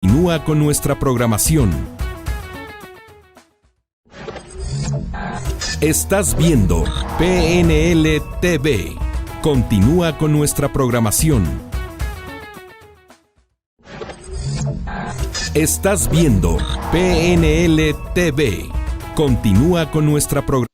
Continúa con nuestra programación. Estás viendo PNL TV. Continúa con nuestra programación. Estás viendo PNL TV. Continúa con nuestra programación.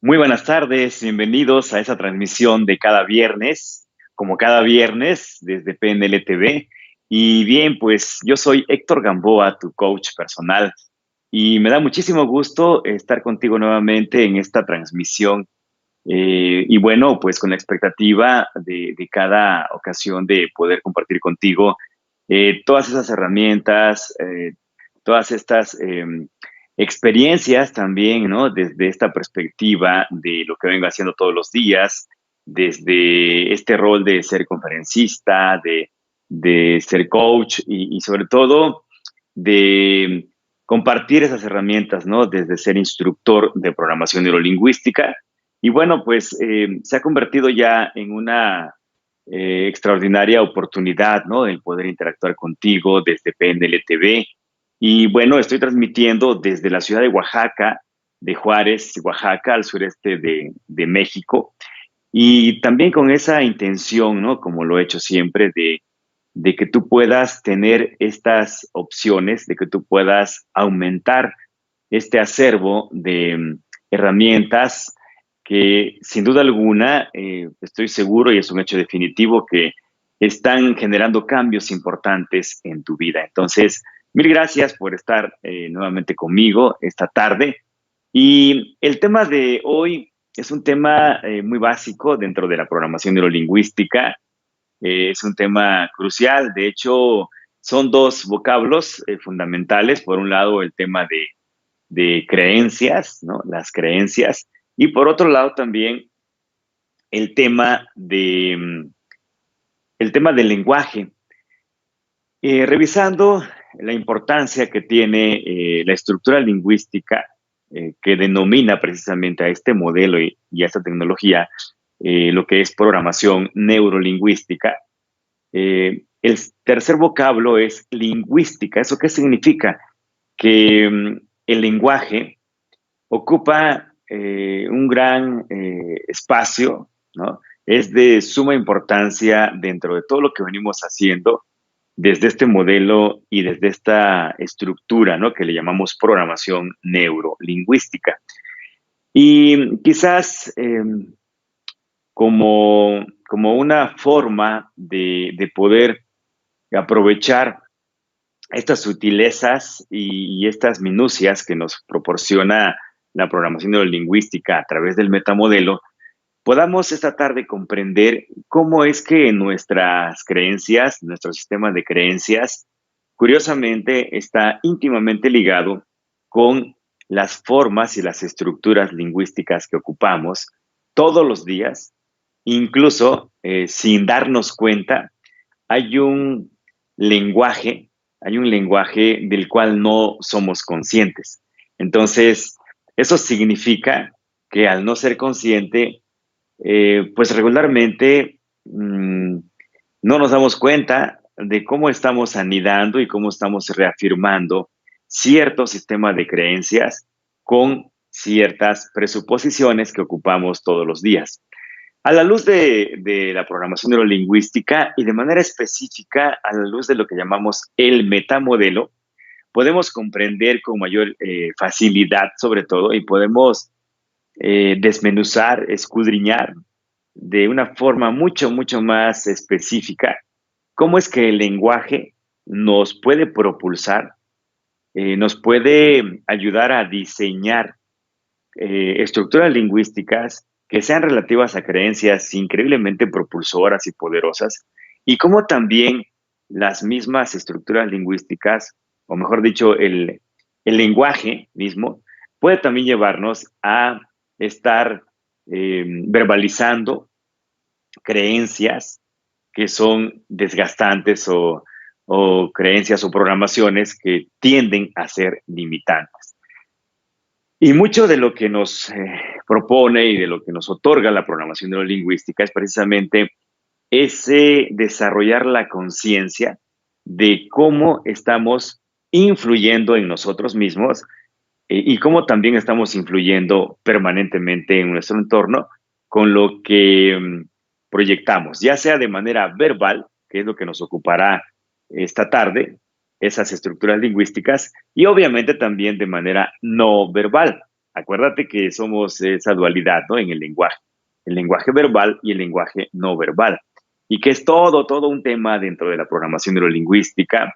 Muy buenas tardes, bienvenidos a esa transmisión de cada viernes, como cada viernes desde PNL TV. Y bien, pues yo soy Héctor Gamboa, tu coach personal, y me da muchísimo gusto estar contigo nuevamente en esta transmisión. Y bueno, pues con la expectativa de cada ocasión de poder compartir contigo todas esas herramientas, todas estas experiencias también, ¿no? Desde esta perspectiva de lo que vengo haciendo todos los días, desde este rol de ser conferencista, de ser coach y sobre todo de compartir esas herramientas, ¿no? Desde ser instructor de programación neurolingüística. Y bueno, pues se ha convertido ya en una extraordinaria oportunidad, ¿no? El poder interactuar contigo desde PNL TV. Y bueno, estoy transmitiendo desde la ciudad de Oaxaca, de Juárez, Oaxaca, al sureste de México. Y también con esa intención, ¿no? Como lo he hecho siempre, de que tú puedas tener estas opciones, de que tú puedas aumentar este acervo de herramientas que sin duda alguna, estoy seguro y es un hecho definitivo que están generando cambios importantes en tu vida. Entonces, mil gracias por estar nuevamente conmigo esta tarde. Y el tema de hoy es un tema muy básico dentro de la programación neurolingüística. Es un tema crucial. De hecho, son dos vocablos fundamentales. Por un lado, el tema de creencias, ¿no? Las creencias. Y por otro lado, también el tema el tema del lenguaje. Revisando la importancia que tiene la estructura lingüística que denomina precisamente a este modelo y a esta tecnología, lo que es programación neurolingüística. El tercer vocablo es lingüística. ¿Eso qué significa? Que el lenguaje ocupa un gran espacio, ¿no? Es de suma importancia dentro de todo lo que venimos haciendo desde este modelo y desde esta estructura, ¿no? Que le llamamos programación neurolingüística. Y quizás como una forma de poder aprovechar estas sutilezas y estas minucias que nos proporciona la programación neurolingüística a través del metamodelo, podamos esta tarde comprender cómo es que nuestras creencias, nuestro sistema de creencias, curiosamente está íntimamente ligado con las formas y las estructuras lingüísticas que ocupamos todos los días, incluso sin darnos cuenta. Hay un lenguaje, hay un lenguaje del cual no somos conscientes. Entonces, eso significa que al no ser consciente, pues regularmente no nos damos cuenta de cómo estamos anidando y cómo estamos reafirmando cierto sistema de creencias con ciertas presuposiciones que ocupamos todos los días. A la luz de la programación neurolingüística y de manera específica a la luz de lo que llamamos el metamodelo, podemos comprender con mayor facilidad sobre todo y podemos desmenuzar, escudriñar de una forma mucho más específica cómo es que el lenguaje nos puede propulsar, nos puede ayudar a diseñar estructuras lingüísticas que sean relativas a creencias increíblemente propulsoras y poderosas, y cómo también las mismas estructuras lingüísticas, o mejor dicho, el lenguaje mismo, puede también llevarnos a estar verbalizando creencias que son desgastantes o creencias o programaciones que tienden a ser limitantes. Y mucho de lo que nos propone y de lo que nos otorga la programación neurolingüística es precisamente ese desarrollar la conciencia de cómo estamos influyendo en nosotros mismos y cómo también estamos influyendo permanentemente en nuestro entorno con lo que proyectamos, ya sea de manera verbal, que es lo que nos ocupará esta tarde, esas estructuras lingüísticas, y obviamente también de manera no verbal. Acuérdate que somos esa dualidad, ¿no? En el lenguaje verbal y el lenguaje no verbal, y que es todo un tema dentro de la programación neurolingüística.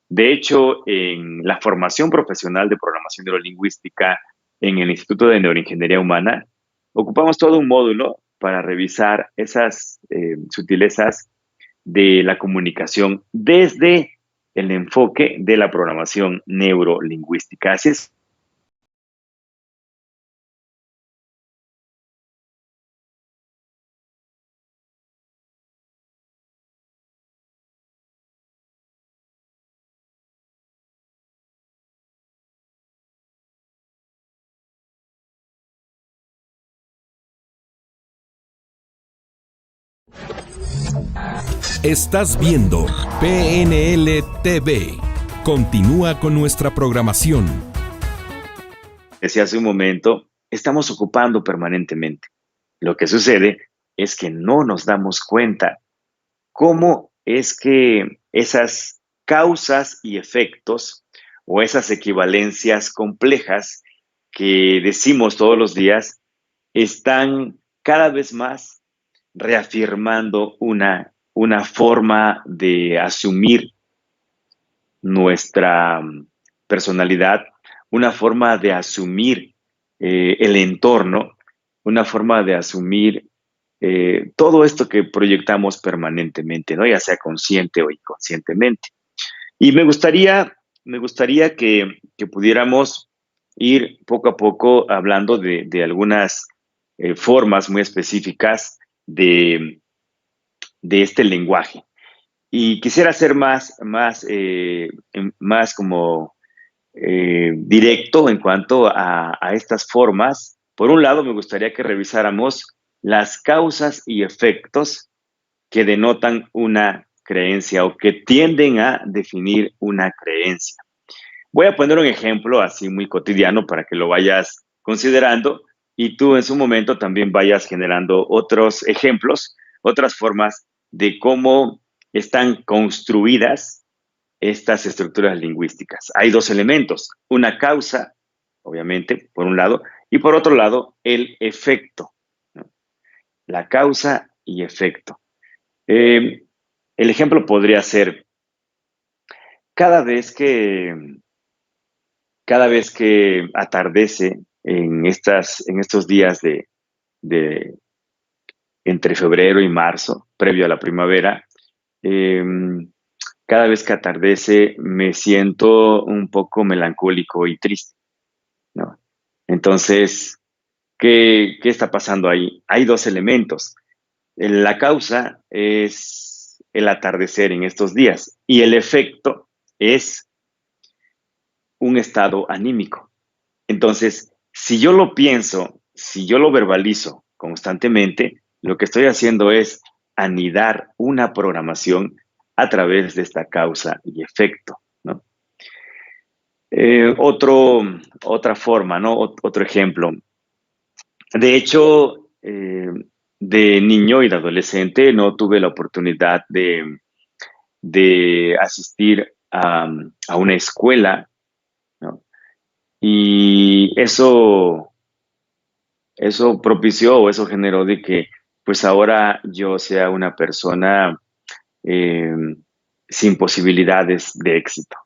De hecho, en la formación profesional de programación neurolingüística en el Instituto de Neuroingeniería Humana, ocupamos todo un módulo para revisar esas sutilezas de la comunicación desde el enfoque de la programación neurolingüística. Así es. Estás viendo PNL TV. Continúa con nuestra programación. Decía hace un momento, estamos ocupando permanentemente. Lo que sucede es que no nos damos cuenta cómo es que esas causas y efectos o esas equivalencias complejas que decimos todos los días están cada vez más reafirmando una forma de asumir nuestra personalidad, una forma de asumir el entorno, una forma de asumir todo esto que proyectamos permanentemente, ¿no? Ya sea consciente o inconscientemente. Y me gustaría que pudiéramos ir poco a poco hablando de algunas formas muy específicas de este lenguaje. Y quisiera ser más como directo en cuanto a estas formas. Por un lado, me gustaría que revisáramos las causas y efectos que denotan una creencia o que tienden a definir una creencia. Voy a poner un ejemplo así muy cotidiano para que lo vayas considerando y tú en su momento también vayas generando otros ejemplos, otras formas de cómo están construidas estas estructuras lingüísticas. Hay dos elementos, una causa, obviamente, por un lado, y por otro lado, el efecto, ¿no? La causa y efecto. Eh, el ejemplo podría ser, cada vez que, cada vez que atardece en estos días de entre febrero y marzo, previo a la primavera, eh, cada vez que atardece me siento un poco melancólico y triste, ¿no? Entonces, ¿qué está pasando ahí? Hay dos elementos. La causa es el atardecer en estos días y el efecto es un estado anímico. Entonces, si yo lo pienso, si yo lo verbalizo constantemente, lo que estoy haciendo es anidar una programación a través de esta causa y efecto, ¿no? Otra forma, ¿no? Otro ejemplo. De hecho, de niño y de adolescente no tuve la oportunidad de asistir a una escuela, ¿no? Y eso propició o eso generó de que pues ahora yo sea una persona eh, sin posibilidades de éxito,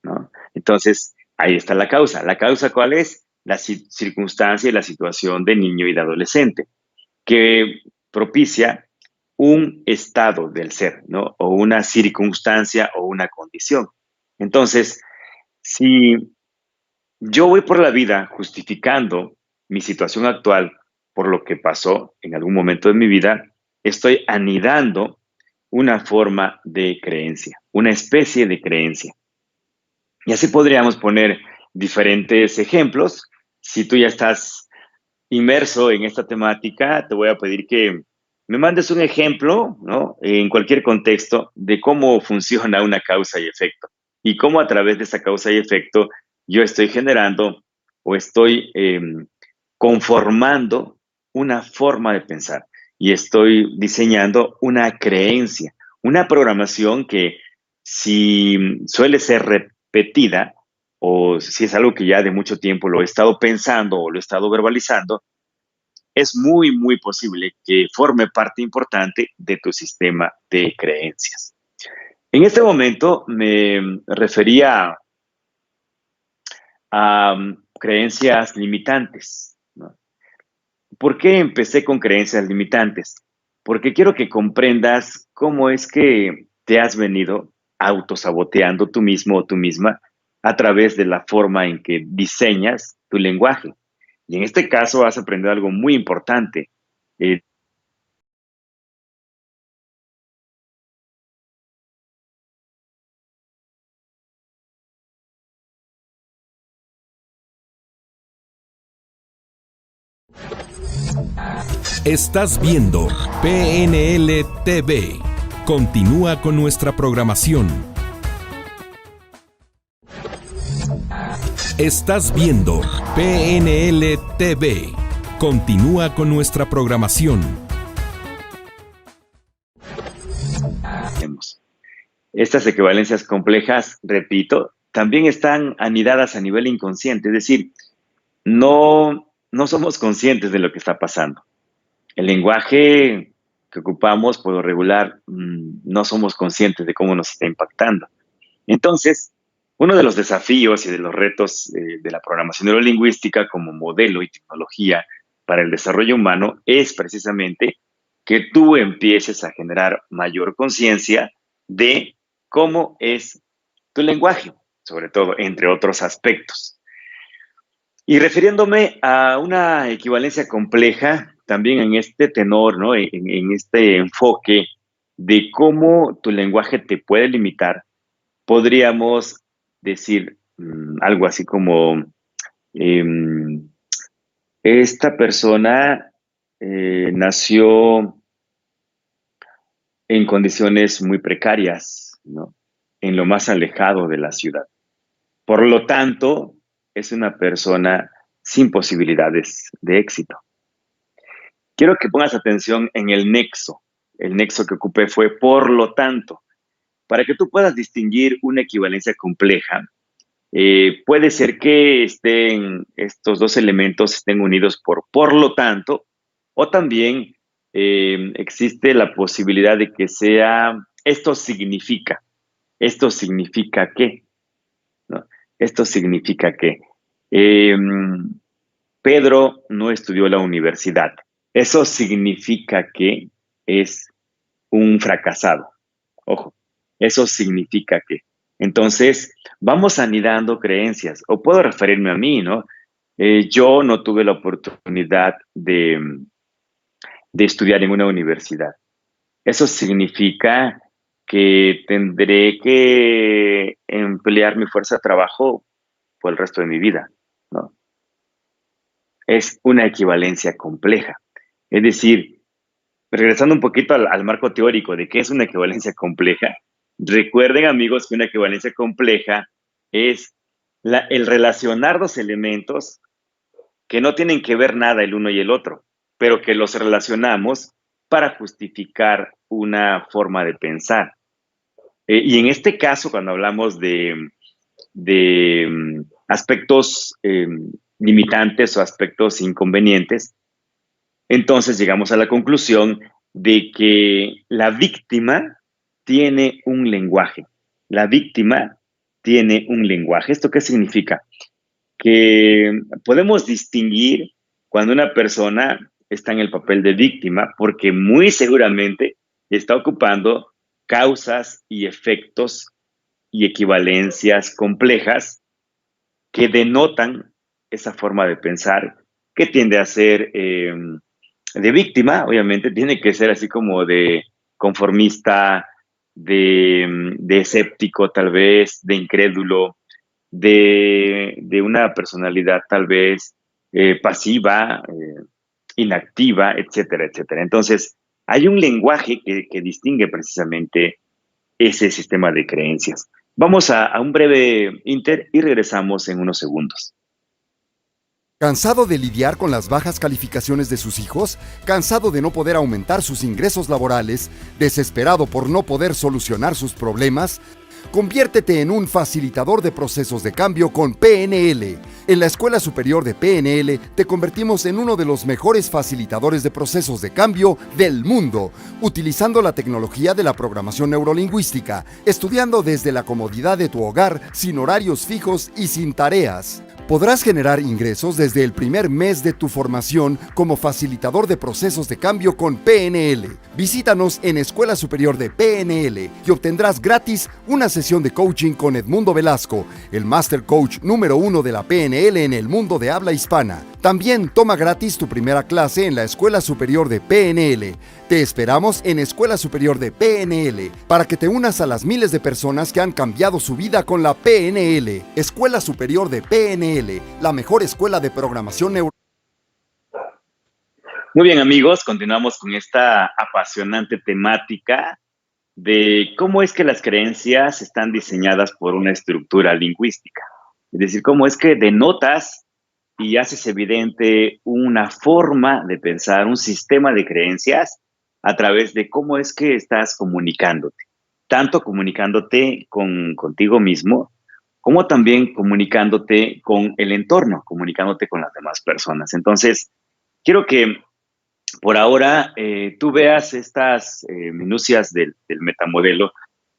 ¿no? Entonces, ahí está la causa. ¿La causa cuál es? La circunstancia y la situación de niño y de adolescente, que propicia un estado del ser, ¿no? O una circunstancia o una condición. Entonces, si yo voy por la vida justificando mi situación actual por lo que pasó en algún momento de mi vida, estoy anidando una forma de creencia, una especie de creencia. Y así podríamos poner diferentes ejemplos. Si tú ya estás inmerso en esta temática, te voy a pedir que me mandes un ejemplo, ¿no? En cualquier contexto de cómo funciona una causa y efecto y cómo a través de esa causa y efecto yo estoy generando o estoy conformando una forma de pensar y estoy diseñando una creencia, una programación que si suele ser repetida o si es algo que ya de mucho tiempo lo he estado pensando o lo he estado verbalizando, es muy, muy posible que forme parte importante de tu sistema de creencias. En este momento me refería a creencias limitantes, ¿no? ¿Por qué empecé con creencias limitantes? Porque quiero que comprendas cómo es que te has venido autosaboteando tú mismo o tú misma a través de la forma en que diseñas tu lenguaje. Y en este caso has aprendido algo muy importante. Eh, Estás viendo PNL TV. Continúa con nuestra programación. Estás viendo PNL TV. Continúa con nuestra programación. Estas equivalencias complejas, repito, también están anidadas a nivel inconsciente, es decir, no somos conscientes de lo que está pasando. El lenguaje que ocupamos por lo regular no somos conscientes de cómo nos está impactando. Entonces, uno de los desafíos y de los retos de la programación neurolingüística como modelo y tecnología para el desarrollo humano es precisamente que tú empieces a generar mayor conciencia de cómo es tu lenguaje, sobre todo entre otros aspectos. Y refiriéndome a una equivalencia compleja, también en este tenor, ¿no? En este enfoque de cómo tu lenguaje te puede limitar, podríamos decir algo así como, em, esta persona nació en condiciones muy precarias, ¿no? En lo más alejado de la ciudad. Por lo tanto, es una persona sin posibilidades de éxito. Quiero que pongas atención en el nexo. El nexo que ocupé fue por lo tanto. Para que tú puedas distinguir una equivalencia compleja, puede ser que estos dos elementos estén unidos por lo tanto, o también existe la posibilidad de que sea, esto significa que, ¿no? Esto significa que eh, Pedro no estudió la universidad. Eso significa que es un fracasado. Ojo, eso significa que. Entonces, vamos anidando creencias. O puedo referirme a mí, ¿no? Yo no tuve la oportunidad de estudiar en una universidad. Eso significa que tendré que emplear mi fuerza de trabajo por el resto de mi vida, ¿no? Es una equivalencia compleja. Es decir, regresando un poquito al marco teórico de qué es una equivalencia compleja, recuerden amigos que una equivalencia compleja es el relacionar dos elementos que no tienen que ver nada el uno y el otro, pero que los relacionamos para justificar una forma de pensar. Y en este caso, cuando hablamos de aspectos limitantes o aspectos inconvenientes, entonces llegamos a la conclusión de que la víctima tiene un lenguaje. La víctima tiene un lenguaje. ¿Esto qué significa? Que podemos distinguir cuando una persona está en el papel de víctima porque muy seguramente está ocupando causas y efectos y equivalencias complejas que denotan esa forma de pensar que tiende a ser de víctima, obviamente, tiene que ser así como de conformista, de escéptico tal vez, de incrédulo, de una personalidad tal vez pasiva, inactiva, etcétera, etcétera. Entonces, hay un lenguaje que distingue precisamente ese sistema de creencias. Vamos a un breve inter y regresamos en unos segundos. ¿Cansado de lidiar con las bajas calificaciones de sus hijos? ¿Cansado de no poder aumentar sus ingresos laborales? ¿Desesperado por no poder solucionar sus problemas? Conviértete en un facilitador de procesos de cambio con PNL. En la Escuela Superior de PNL te convertimos en uno de los mejores facilitadores de procesos de cambio del mundo, utilizando la tecnología de la programación neurolingüística, estudiando desde la comodidad de tu hogar, sin horarios fijos y sin tareas. Podrás generar ingresos desde el primer mes de tu formación como facilitador de procesos de cambio con PNL. Visítanos en Escuela Superior de PNL y obtendrás gratis una sesión de coaching con Edmundo Velasco, el Master Coach número 1 de la PNL en el mundo de habla hispana. También toma gratis tu primera clase en la Escuela Superior de PNL. Te esperamos en Escuela Superior de PNL para que te unas a las miles de personas que han cambiado su vida con la PNL. Escuela Superior de PNL, la mejor escuela de programación neuro. Muy bien, amigos, continuamos con esta apasionante temática de cómo es que las creencias están diseñadas por una estructura lingüística. Es decir, cómo es que denotas y haces evidente una forma de pensar, un sistema de creencias a través de cómo es que estás comunicándote. Tanto comunicándote contigo mismo, como también comunicándote con el entorno, comunicándote con las demás personas. Entonces, quiero que por ahora tú veas estas minucias del metamodelo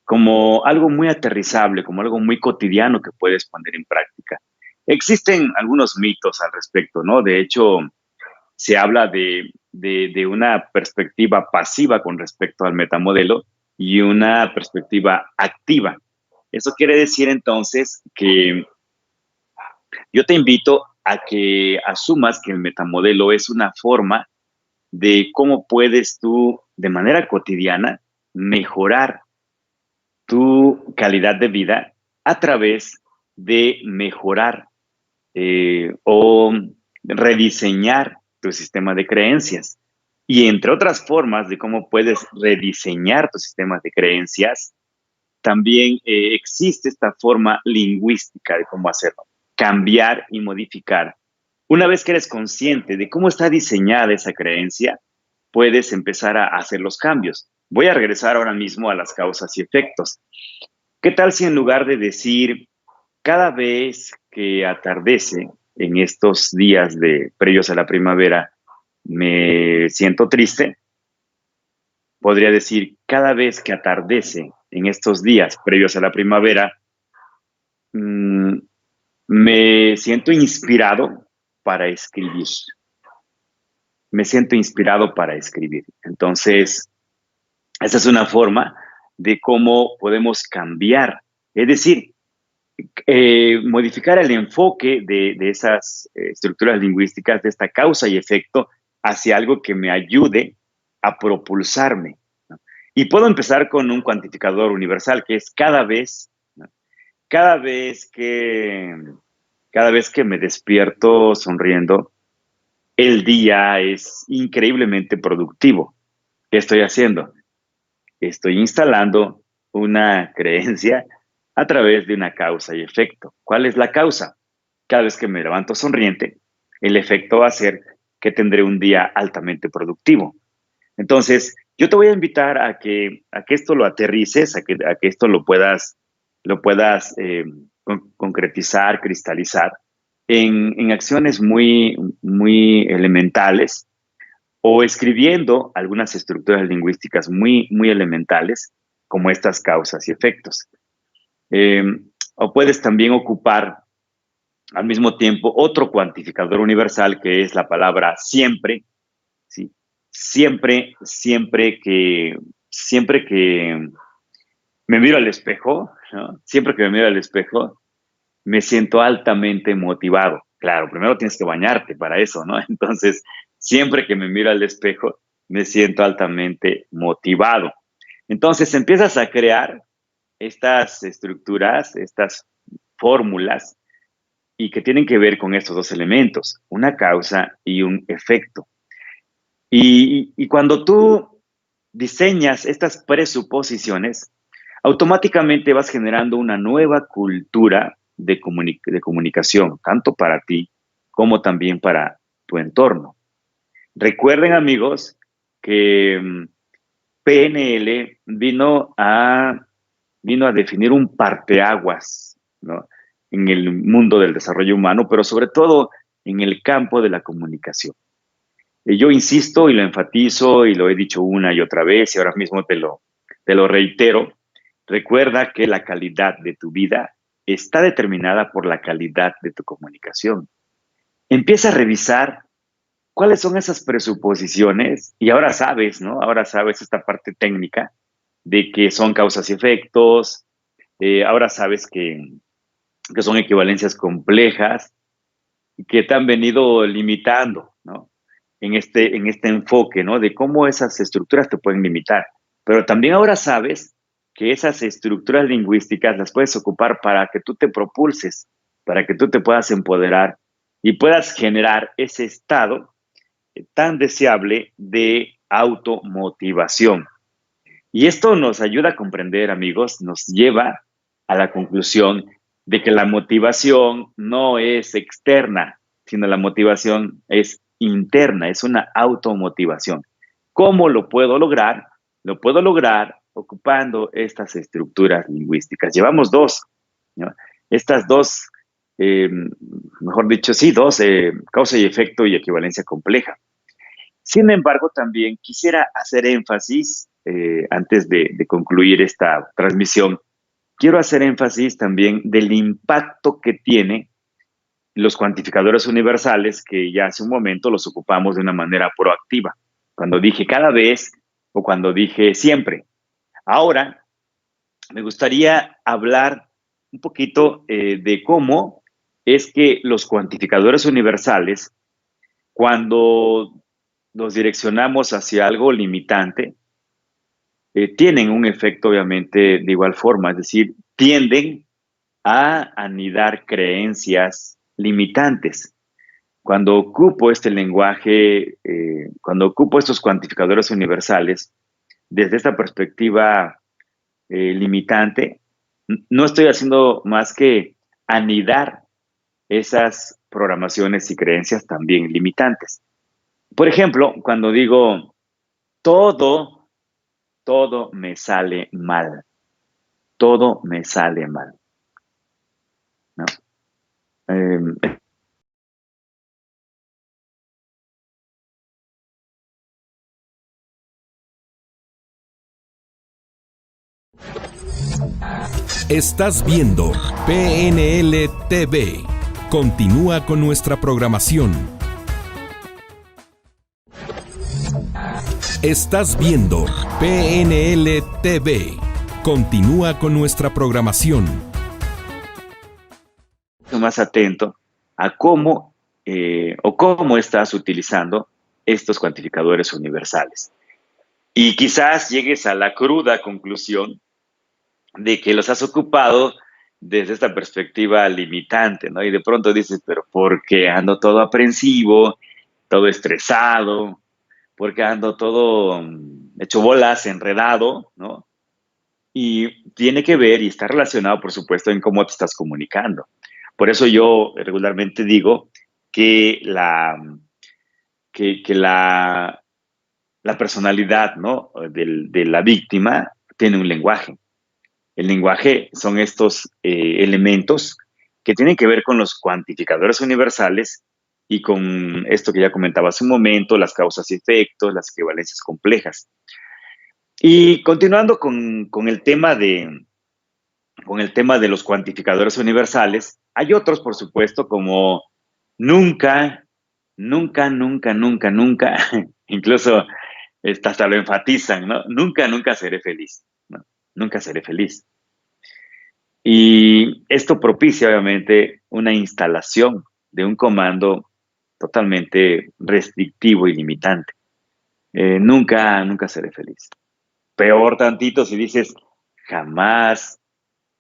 como algo muy aterrizable, como algo muy cotidiano que puedes poner en práctica. Existen algunos mitos al respecto, ¿no? De hecho, se habla de una perspectiva pasiva con respecto al metamodelo y una perspectiva activa. Eso quiere decir entonces que yo te invito a que asumas que el metamodelo es una forma de cómo puedes tú, de manera cotidiana, mejorar tu calidad de vida a través de mejorar o rediseñar tu sistema de creencias. Y entre otras formas de cómo puedes rediseñar tu sistema de creencias, también existe esta forma lingüística de cómo hacerlo, cambiar y modificar. Una vez que eres consciente de cómo está diseñada esa creencia, puedes empezar a hacer los cambios. Voy a regresar ahora mismo a las causas y efectos. ¿Qué tal si en lugar de decir cada vez que atardece en estos días previos a la primavera me siento triste? Podría decir cada vez que atardece en estos días previos a la primavera me siento inspirado para escribir. Me siento inspirado para escribir. Entonces, esa es una forma de cómo podemos cambiar, es decir, modificar el enfoque de esas estructuras lingüísticas, de esta causa y efecto, hacia algo que me ayude a propulsarme, ¿no? Y puedo empezar con un cuantificador universal, que es cada vez, ¿no? Cada vez que me despierto sonriendo, el día es increíblemente productivo. ¿Qué estoy haciendo? Estoy instalando una creencia a través de una causa y efecto. ¿Cuál es la causa? Cada vez que me levanto sonriente, el efecto va a ser que tendré un día altamente productivo. Entonces, yo te voy a invitar a que esto lo aterrices, a que esto lo puedas concretizar, cristalizar en acciones muy, muy elementales, o escribiendo algunas estructuras lingüísticas muy, muy elementales, como estas causas y efectos. O puedes también ocupar al mismo tiempo otro cuantificador universal, que es la palabra siempre, ¿sí? Siempre que me miro al espejo, ¿no? Siempre que me miro al espejo, me siento altamente motivado. Claro, primero tienes que bañarte para eso, ¿no? Entonces, siempre que me miro al espejo, me siento altamente motivado. Entonces, empiezas a crear estas estructuras, estas fórmulas, y que tienen que ver con estos dos elementos, una causa y un efecto. Y cuando tú diseñas estas presuposiciones, automáticamente vas generando una nueva cultura de comunicación, tanto para ti como también para tu entorno. Recuerden, amigos, que PNL vino a definir un parteaguas, ¿no? En el mundo del desarrollo humano, pero sobre todo en el campo de la comunicación. Yo insisto y lo enfatizo y lo he dicho una y otra vez y ahora mismo te lo reitero. Recuerda que la calidad de tu vida está determinada por la calidad de tu comunicación. Empieza a revisar cuáles son esas presuposiciones y ahora sabes, ¿no? Ahora sabes esta parte técnica de que son causas y efectos, ahora sabes que son equivalencias complejas y que te han venido limitando, ¿no? En este enfoque, ¿no? De cómo esas estructuras te pueden limitar. Pero también ahora sabes que esas estructuras lingüísticas las puedes ocupar para que tú te propulses, para que tú te puedas empoderar y puedas generar ese estado tan deseable de automotivación. Y esto nos ayuda a comprender, amigos, nos lleva a la conclusión de que la motivación no es externa, sino la motivación es interna, es una automotivación. ¿Cómo lo puedo lograr? Lo puedo lograr ocupando estas estructuras lingüísticas. Llevamos dos, ¿no? Estas dos, eh, mejor dicho, sí, dos, causa y efecto y equivalencia compleja. Sin embargo, también quisiera hacer énfasis, antes de concluir esta transmisión, quiero hacer énfasis también del impacto que tiene los cuantificadores universales, que ya hace un momento los ocupamos de una manera proactiva, cuando dije cada vez o cuando dije siempre. Ahora, me gustaría hablar un poquito de cómo es que los cuantificadores universales, cuando nos direccionamos hacia algo limitante, tienen un efecto obviamente de igual forma, es decir, tienden a anidar creencias limitantes. Cuando ocupo este lenguaje, cuando ocupo estos cuantificadores universales, desde esta perspectiva limitante, no estoy haciendo más que anidar esas programaciones y creencias también limitantes. Por ejemplo, cuando digo todo, todo me sale mal, todo me sale mal, ¿no? Eh, Estás viendo PNL TV. Continúa con nuestra programación. Estás viendo PNL TV. Continúa con nuestra programación. más atento a cómo o cómo estás utilizando estos cuantificadores universales. Y quizás llegues a la cruda conclusión de que los has ocupado desde esta perspectiva limitante, ¿no? Y de pronto dices, pero ¿por qué ando todo aprensivo, todo estresado? ¿Por qué ando todo hecho bolas, enredado, ¿no? Y tiene que ver y está relacionado, por supuesto, en cómo te estás comunicando. Por eso yo regularmente digo que que la personalidad, ¿no? De la víctima tiene un lenguaje. El lenguaje son estos elementos que tienen que ver con los cuantificadores universales y con esto que ya comentaba hace un momento, las causas y efectos, las equivalencias complejas. Y continuando con el tema de los cuantificadores universales, hay otros, por supuesto, como nunca, nunca, nunca, nunca, nunca, incluso hasta lo enfatizan, ¿no? Nunca, nunca seré feliz, ¿no? Nunca seré feliz. Y esto propicia, obviamente, una instalación de un comando totalmente restrictivo y limitante. Nunca, nunca seré feliz. Peor tantito si dices, jamás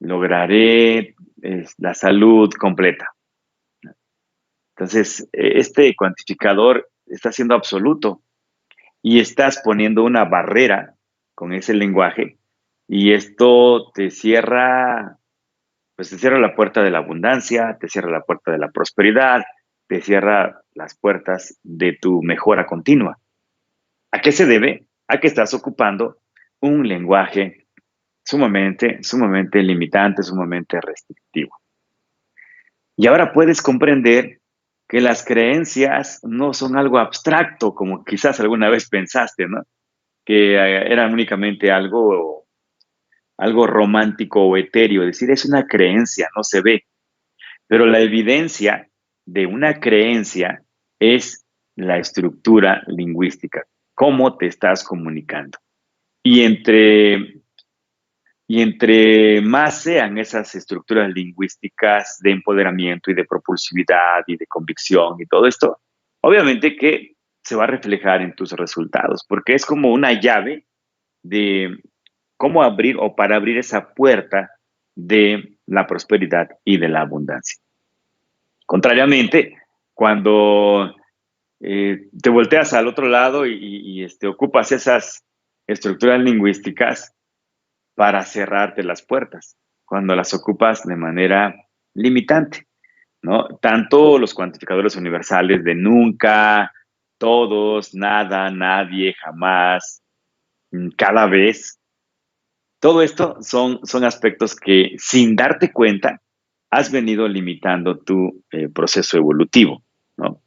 lograré la salud completa. Entonces, este cuantificador está siendo absoluto y estás poniendo una barrera con ese lenguaje y esto te cierra, pues te cierra la puerta de la abundancia, te cierra la puerta de la prosperidad, te cierra las puertas de tu mejora continua. ¿A qué se debe? A que estás ocupando un lenguaje sumamente limitante, sumamente restrictivo. Y ahora puedes comprender que las creencias no son algo abstracto, como quizás alguna vez pensaste, ¿no? Que eran únicamente algo romántico o etéreo, es decir, es una creencia, no se ve. Pero la evidencia de una creencia es la estructura lingüística, cómo te estás comunicando. Y entre Y entre más sean esas estructuras lingüísticas de empoderamiento y de propulsividad y de convicción y todo esto, obviamente que se va a reflejar en tus resultados, porque es como una llave de cómo abrir o para abrir esa puerta de la prosperidad y de la abundancia. Contrariamente, cuando te volteas al otro lado y ocupas esas estructuras lingüísticas, para cerrarte las puertas, cuando las ocupas de manera limitante, ¿no? Tanto los cuantificadores universales de nunca, todos, nada, nadie, jamás, cada vez, todo esto son aspectos que sin darte cuenta has venido limitando tu proceso evolutivo, ¿no?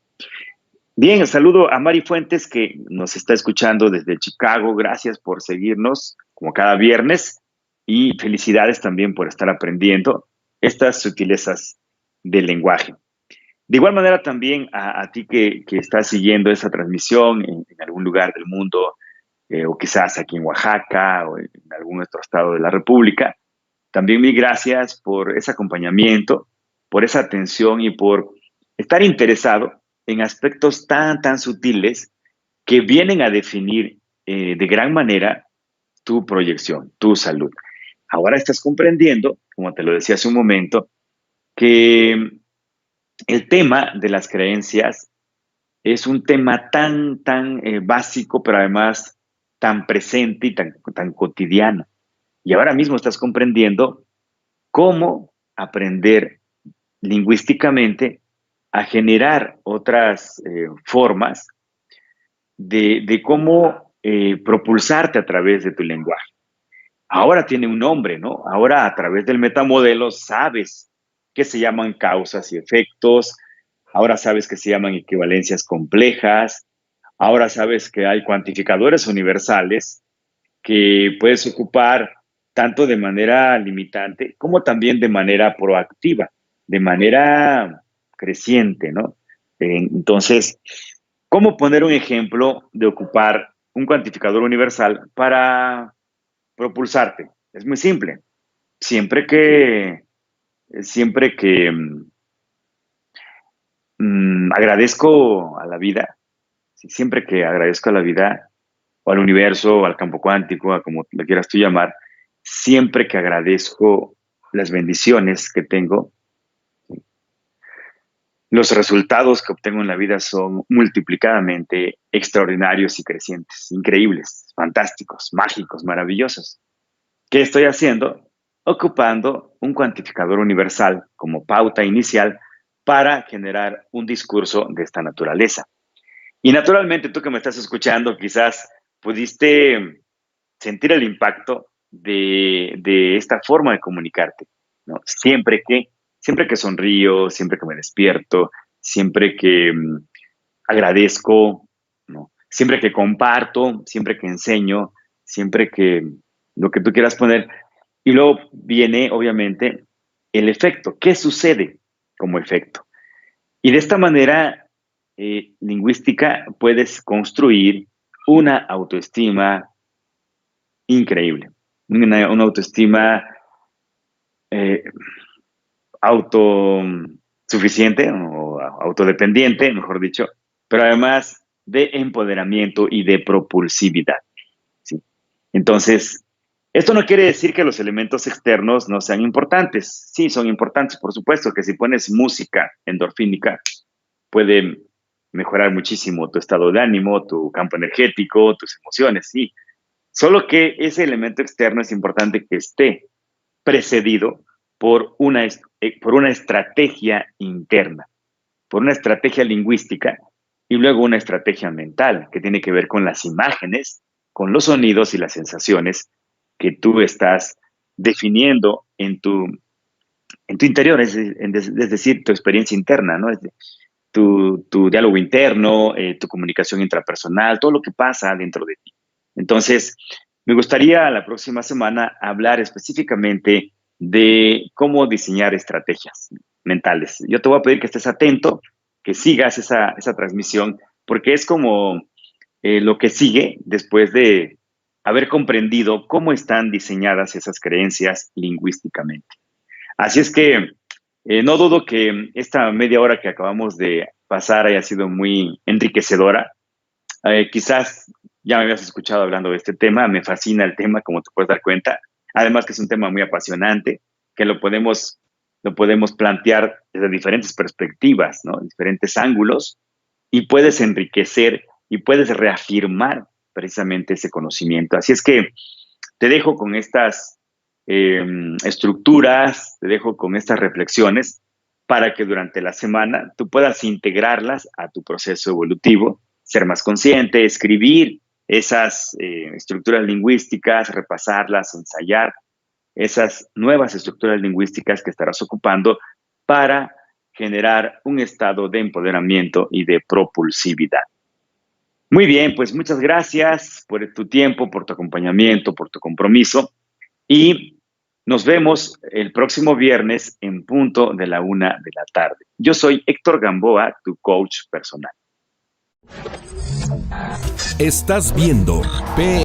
Bien, saludo a Mari Fuentes que nos está escuchando desde Chicago. Gracias por seguirnos como cada viernes y felicidades también por estar aprendiendo estas sutilezas del lenguaje. De igual manera también a ti que estás siguiendo esa transmisión en algún lugar del mundo o quizás aquí en Oaxaca o en algún otro estado de la República, también mil gracias por ese acompañamiento, por esa atención y por estar interesado en aspectos tan sutiles que vienen a definir de gran manera tu proyección, tu salud. Ahora estás comprendiendo, como te lo decía hace un momento, que el tema de las creencias es un tema tan básico, pero además tan presente y tan cotidiano. Y ahora mismo estás comprendiendo cómo aprender lingüísticamente a generar otras formas de cómo propulsarte a través de tu lenguaje. Ahora tiene un nombre, ¿no? Ahora a través del metamodelo sabes que se llaman causas y efectos, ahora sabes que se llaman equivalencias complejas, ahora sabes que hay cuantificadores universales que puedes ocupar tanto de manera limitante como también de manera proactiva, de manera creciente, ¿no? Entonces, ¿cómo poner un ejemplo de ocupar un cuantificador universal para propulsarte? Es muy simple. Siempre que, siempre que agradezco a la vida, siempre que agradezco a la vida, o al universo, o al campo cuántico, a como lo quieras tú llamar, siempre que agradezco las bendiciones que tengo, los resultados que obtengo en la vida son multiplicadamente extraordinarios y crecientes, increíbles, fantásticos, mágicos, maravillosos. ¿Qué estoy haciendo? Ocupando un cuantificador universal como pauta inicial para generar un discurso de esta naturaleza. Y naturalmente tú que me estás escuchando quizás pudiste sentir el impacto de esta forma de comunicarte, ¿no? Siempre que sonrío, siempre que me despierto, siempre que agradezco, ¿no? Siempre que comparto, siempre que enseño, siempre que lo que tú quieras poner. Y luego viene, obviamente, el efecto. ¿Qué sucede como efecto? Y de esta manera lingüística puedes construir una autoestima increíble, una autoestima eh, autosuficiente o autodependiente, mejor dicho, pero además de empoderamiento y de propulsividad, ¿sí? Entonces, esto no quiere decir que los elementos externos no sean importantes. Sí, son importantes, por supuesto, que si pones música endorfínica, puede mejorar muchísimo tu estado de ánimo, tu campo energético, tus emociones, sí. Solo que ese elemento externo es importante que esté precedido por una estrategia interna, por una estrategia lingüística y luego una estrategia mental que tiene que ver con las imágenes, con los sonidos y las sensaciones que tú estás definiendo en tu interior, es decir, tu experiencia interna, ¿no? Tu diálogo interno, tu comunicación intrapersonal, todo lo que pasa dentro de ti. Entonces, me gustaría la próxima semana hablar específicamente de cómo diseñar estrategias mentales. Yo te voy a pedir que estés atento, que sigas esa transmisión, porque es como lo que sigue después de haber comprendido cómo están diseñadas esas creencias lingüísticamente. Así es que no dudo que esta media hora que acabamos de pasar haya sido muy enriquecedora. Quizás ya me habías escuchado hablando de este tema, me fascina el tema, como te puedes dar cuenta. Además que es un tema muy apasionante, que lo podemos plantear desde diferentes perspectivas, ¿no? Diferentes ángulos, y puedes enriquecer y puedes reafirmar precisamente ese conocimiento. Así es que te dejo con estas estructuras, te dejo con estas reflexiones para que durante la semana tú puedas integrarlas a tu proceso evolutivo, ser más consciente, escribir esas estructuras lingüísticas, repasarlas, ensayar esas nuevas estructuras lingüísticas que estarás ocupando para generar un estado de empoderamiento y de propulsividad. Muy bien, pues muchas gracias por tu tiempo, por tu acompañamiento, por tu compromiso y nos vemos el próximo viernes en punto de la 1:00 p.m. Yo soy Héctor Gamboa, tu coach personal. Estás viendo